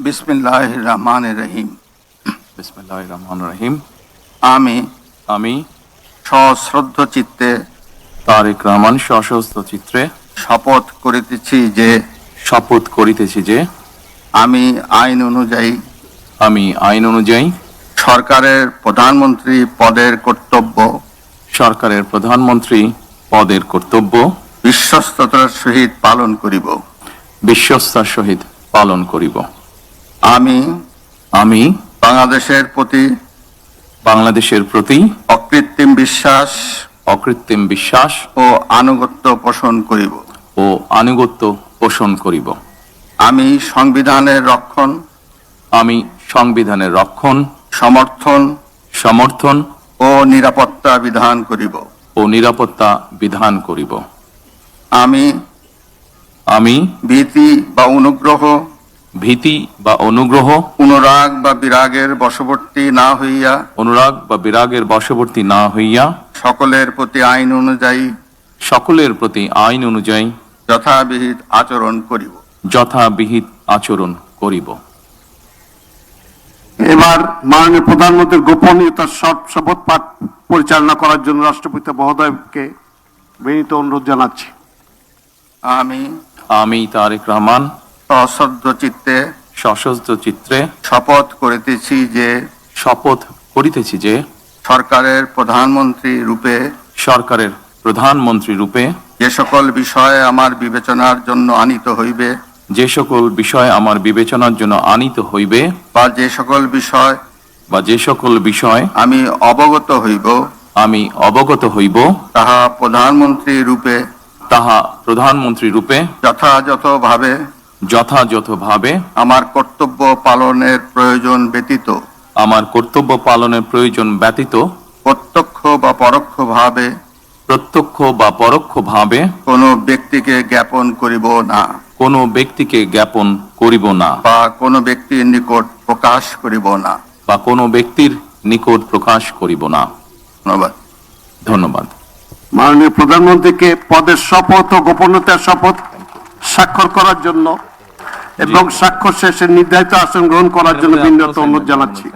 বিসমিল্লাহির রহমানির রহিম। বিসমিল্লাহির রহমানির রহিম। আমি সশ্রদ্ধ চিত্তে তারেক রহমান সশস্ত্র চিত্রে শপথ করিতেছি যে আমি আইন অনুযায়ী সরকারের প্রধানমন্ত্রী পদের কর্তব্য বিশ্বস্ততার সহিত পালন করিব। আমি বাংলাদেশের প্রতি অকৃত্রিম বিশ্বাস ও আনুগত্য পোষণ করিব। আমি সংবিধানের রক্ষণ সমর্থন ও নিরাপত্তা বিধান করিব। আমি ভীতি বা অনুগ্রহ অনুরাগ বা বিরাগের বশবর্তী না হইয়া সকলের প্রতি আইন অনুযায়ী যথাবিহিত আচরণ করিব। এবার মাননীয় প্রধানমন্ত্রীর গোপনীয়তার শপথ পাঠ পরিচালনা করার জন্য রাষ্ট্রপতি মহোদয়কে বিনীত অনুরোধ জানাচ্ছি। আমি তারেক রহমান সশস্ত্র চিত্রে শপথ করিতেছি যে সরকারের প্রধানমন্ত্রী রূপে যে সকল বিষয় আমার বিবেচনার জন্য আনিত হইবে বা যে সকল বিষয় আমি অবগত হইব তাহা প্রধানমন্ত্রী রূপে যথাযথভাবে আমার কর্তব্য পালনের প্রয়োজন ব্যতীত প্রত্যক্ষ বা পরোক্ষভাবে কোনো ব্যক্তিকে জ্ঞাপন করিব না বা কোনো ব্যক্তির নিকট প্রকাশ করিব না। ধন্যবাদ। মাননীয় প্রধানমন্ত্রীকে পদের শপথ ও গোপনীয়তার শপথ স্বাক্ষর করার জন্য এবং স্বাক্ষর শেষে নির্ধারিত আসন গ্রহণ করার জন্য বিনীত অনুরোধ জানাচ্ছি।